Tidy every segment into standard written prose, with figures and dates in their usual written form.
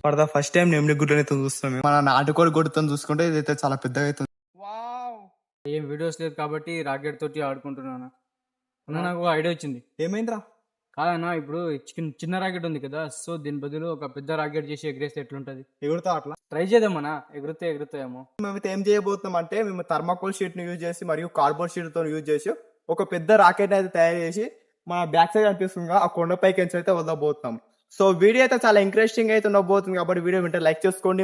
For the first time నెమిలి గుడ్లని అయితే చూస్తున్నాం మేము. మన నాటుకోడి గుడ్డతో చూసుకుంటే ఇదైతే చాలా పెద్దగా అవుతుంది. ఏం వీడియోస్ లేదు కాబట్టి రాకెట్ తోటి ఆడుకుంటున్నాను అన్న. నాకు ఐడియా వచ్చింది. ఏమైందిరా? కాదన్నా, ఇప్పుడు చిన్న రాకెట్ ఉంది కదా, సో దీని బదులు ఒక పెద్ద రాకెట్ చేసి ఎగరేస్తే ఎట్లుంటది? ఎగురుతా అట్లా ట్రై చేద్దామన్నా, ఎగురుతాయేమో. మేమైతే ఏం చేయబోతున్నాం అంటే మేము థర్మాకోల్ షీట్ ని యూజ్ చేసి మరియు కార్డ్బోర్డ్ షీట్ తో యూజ్ చేసి ఒక పెద్ద రాకెట్ అయితే తయారు చేసి మన బ్యాక్ సైడ్ అనిపిస్తుంది ఆ కొండపైకి అయితే వదలబోతున్నాం. సో వీడియో అయితే చాలా ఇంట్రెస్టింగ్ అయితే ఉండబోతుంది కాబట్టి వీడియో వింటే లైక్ చేసుకోండి.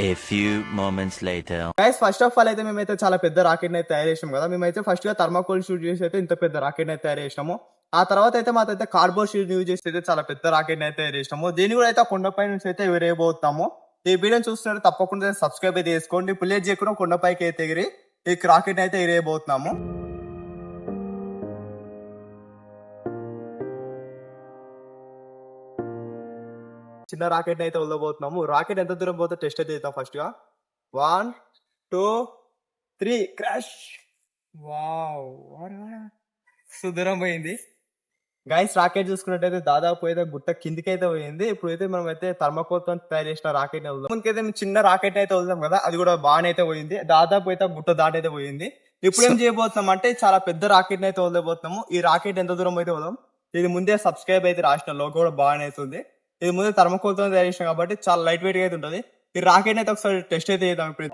A few moments later. Guys, first of all అయితే మేమైతే చాలా పెద్ద రాకెట్ అయితే తయారు చేసాం కదా. మేమైతే ఫస్ట్ గా థర్మాకోల్ షూట్ చేసి అయితే ఇంత పెద్ద రాకెట్ అయితే తయారు చేసినాము. ఆ తర్వాత అయితే మాతో కార్డ్బోర్డ్ షీట్ యూజ్ చేసి అయితే చాలా పెద్ద రాకెట్ అయితే తయారు చేసినాము. దీన్ని కూడా అయితే కొండపై నుంచి అయితే ఎగిరేయబోతాము. ఈ వీడియోని చూస్తున్నారు తప్పకుండా సబ్స్క్రైబ్ అయితే చేసుకోండి. ప్లేస్ చేయకుండా కొండపైకి అయితే ఎగిరి ఈ రాకెట్ అయితే ఎగిరేయబోతున్నాము. చిన్న రాకెట్ అయితే వదలబోతున్నాము. రాకెట్ ఎంత దూరం పోతే టెస్ట్ అయితే చేద్దాం. ఫస్ట్ గా 1 2 3 క్రాష్. వావ్, సుదూరం పోయింది. గైస్, రాకెట్ చూసుకున్నట్టయితే దాదాపు అయితే గుట్ట కిందికి అయితే పోయింది. ఇప్పుడైతే మనం అయితే థర్మాకోల్ తో తయారు చేసిన రాకెట్ ముందుకైతే చిన్న రాకెట్ అయితే వదిలాం కదా, అది కూడా బాగానే అయితే పోయింది. దాదాపు అయితే గుట్ట దాటైతే పోయింది. ఇప్పుడు ఏం చేయబోతున్నాం అంటే చాలా పెద్ద రాకెట్ అయితే వదలబోతున్నాము. ఈ రాకెట్ ఎంత దూరం అయితే వదలం. ఇది ముందే సబ్స్క్రైబ్ అయితే రాసిన లోగో కూడా బాగానే అవుతుంది. ఇది ముందే థర్మాకోల్ తో తయారు చేసాం కాబట్టి చాలా లైట్ వెయిట్ గా అయితే ఉంటుంది. ఈ రాకెట్ అయితే ఒకసారి టెస్ట్ అయితే చేద్దాం. ఇప్పుడు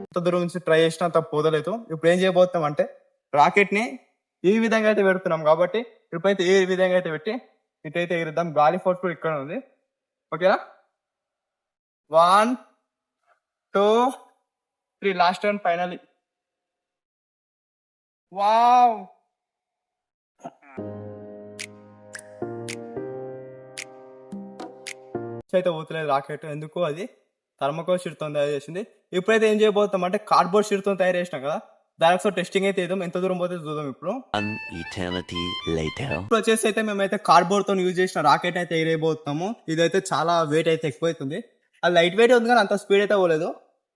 ఎంత దూరం నుంచి ట్రై చేసినా అంత పోదలేదు. ఇప్పుడు ఏం చేయబోతున్నాం అంటే రాకెట్ ని ఈ విధంగా అయితే పెడుతున్నాం కాబట్టి ఇప్పుడైతే ఏ విధంగా అయితే పెట్టి ఇటైతే ఎగిరిద్దాం. గాలి ఫోర్స్ కూడా ఇక్కడ ఉంది. ఓకేనా? 1 2 3 లాస్ట్ వన్ ఫైనలీ. వావ్, అయితే పోతలేదు రాకెట్. ఎందుకు? అది థర్మాకోల్ షీట్ తో తయారు చేసింది. ఇప్పుడైతే ఏం చేయబోతాం అంటే కార్డ్బోర్డ్ షీట్ తో తయారు చేసినాం కదా, దానికి టెస్టింగ్ అయితే చేద్దాం. ఎంత దూరం పోతే చూద్దాం. ఇప్పుడు ఇప్పుడు వచ్చేసి అయితే మేమైతే కార్డ్బోర్డ్ తో యూజ్ చేసిన రాకెట్ అయితే ఎగిరేయబోతున్నాము. ఇదైతే చాలా వెయిట్ అయితే ఎక్కువ అవుతుంది. అది లైట్ వెయిట్ ఉంది కానీ అంత స్పీడ్ అయితే పోలేదు.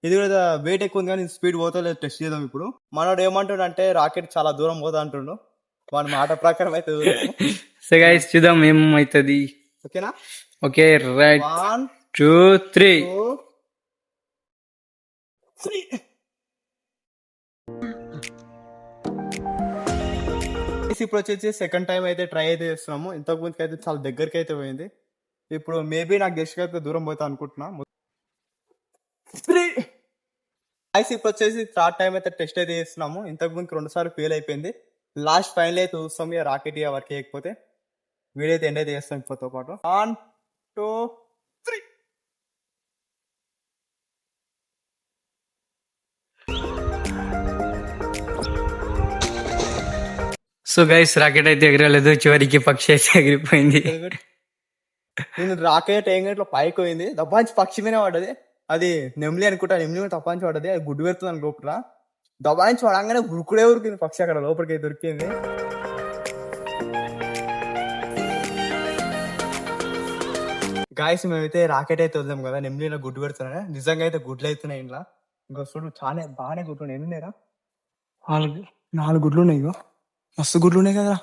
ఇది కూడా వెయిట్ ఎక్కువ ఉంది కానీ స్పీడ్ పోతలేదు. టెస్ట్ చేద్దాం. ఇప్పుడు మనోడు ఏమంటాడు అంటే రాకెట్ చాలా దూరం పోతా అంటుండు. వాడి మాట ప్రకారం అయితే సో గైస్, చూద్దాం ఏమవుతుంది. ఓకేనా? Okay, right. 1 2 3. ఇప్పుడు వచ్చేసి సెకండ్ టైం అయితే ట్రై అయితే చేస్తున్నాము. ఇంతకు ముందుకు అయితే చాలా దగ్గరికి అయితే పోయింది. ఇప్పుడు మేబీ నాకు గెస్ట్ అయితే దూరం పోతా అనుకుంటున్నా. ఇప్పుడు వచ్చేసి థర్డ్ టైం అయితే టెస్ట్ అయితే చేస్తున్నాము. ఇంతకు ముందుకు 2 సార్లు ఫెయిల్ అయిపోయింది. లాస్ట్ ఫైనల్ అయితే చూస్తాం. ఇక రాకెట్ వర్క్ చేయకపోతే వీడియో అయితే ఎండ్ అయితే చేస్తాం ఇప్పుడుతో పాటు. 1 2 3. సో గైస్, రాకెట్ అయితే ఎగరలేదు. చివరికి పక్షి అయితే ఎగిరిపోయింది. నేను రాకెట్ ఏం గంటలో పైకి పోయింది. దబ్బాంచి పక్షి మీద పడ్డది. అది నెమ్లి అనుకుంటా. నెమ్లి మీద తప్పాంచి పడ్డది. అది గుడ్డు పెడుతుంది లోపల. దబాయించి పడంగానే ఉరుకుడే ఉరికింది పక్షి. అక్కడ లోపలికి దొరికింది. గాయస్, మేమైతే రాకెట్ అయితే వద్దాం కదా, నెమ్లిలో గుడ్డు పెడుతున్నాయి. నిజంగా అయితే గుడ్లు అవుతున్నాయి ఇంట్లో. ఇంకా చూడు, చాలా బాగానే గుడ్లు ఉన్నాయి. ఎన్ని 4 గుడ్లు ఉన్నాయి. ఇగో మస్తు గుడ్లు ఉన్నాయి కదా.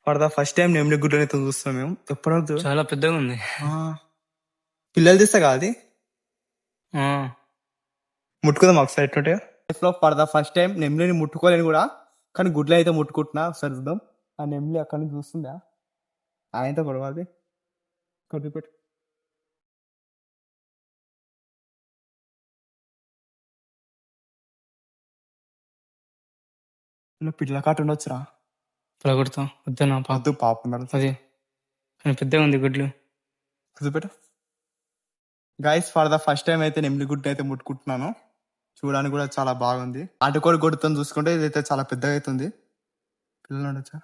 ఫర్ ద ఫస్ట్ టైం నెమ్లి గుడ్లు అయితే చూస్తాం మేము. ఎప్పుడు చాలా పెద్దగా ఉంది. పిల్లలు తీస్తా కదా అది. ముట్టుకుందాం ఒకసారి ఎట్టుంటే. ఫర్ ద ఫస్ట్ టైం నెమ్లిని ముట్టుకోలేను కూడా, కానీ గుడ్లు అయితే ముట్టుకుంటున్నా. ఒకసారి చూద్దాం. ఆ నెమ్లి అక్కడి నుంచి చూస్తుందా? ఆయనతో గొడవది కొద్ది పెట్టు. పిల్ల కాటు ఉండొచ్చురా. పలగొడతాం. వద్దా పాదు పాప అది పెద్దగా ఉంది గుడ్లు. కుదిపెట్టు. Guys, for the first time అయితే నెమ్లి గుడ్డు అయితే ముట్టుకుంటున్నాను. చూడడానికి కూడా చాలా బాగుంది. నాటుకోడి గుడ్డుతో చూసుకుంటే ఇదైతే చాలా పెద్దగా అవుతుంది. పిల్లలు ఉండొచ్చా?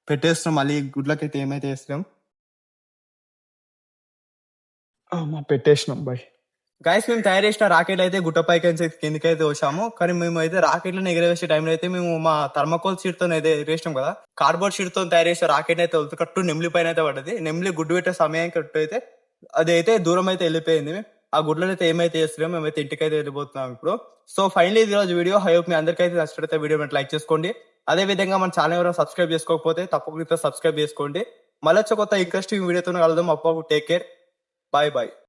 పెట్టేస్తున్నాం. మళ్ళీ గుడ్లకైతే ఏమైతే వేస్తాం. పెట్టేసినాం. బాయ్ గైస్, మేము తయారు చేసిన రాకెట్ అయితే గుట్టపైకి కిందకైతే వచ్చాము. కానీ మేము అయితే రాకెట్లను ఎగరవేసే టైంలో అయితే మేము మా థర్మాకోల్ షీట్ తో అయితే ఎగరేసినాం కదా. కార్డ్బోర్డ్ షీట్ తో తయారు చేసే రాకెట్ అయితే కట్టు నెమ్లి పైన అయితే పడ్డది. నెమ్లి గుడ్డు పెట్టే సమయం కట్టు అయితే అది అయితే దూరం అయితే వెళ్ళిపోయింది. ఆ గుడ్లను అయితే ఏమైతే చేస్తున్నాం మేమైతే ఇంటికైతే వెళ్ళిపోతున్నాం ఇప్పుడు. సో ఫైనలీ ఈ రోజు వీడియో. హై హోప్ మీ అందరికైతే నచ్చినట్లయితే వీడియో లైక్ చేసుకోండి. అదే విధంగా మన ఛానల్ ఎవరైనా సబ్స్క్రైబ్ చేసుకోకపోతే తప్పకుండా సబ్స్క్రైబ్ చేసుకోండి. మళ్ళీ వచ్చే కొత్త ఇంట్రెస్టింగ్ వీడియోతో కలుద్దాం. అప్పుడు టేక్ కేర్, బాయ్ బాయ్.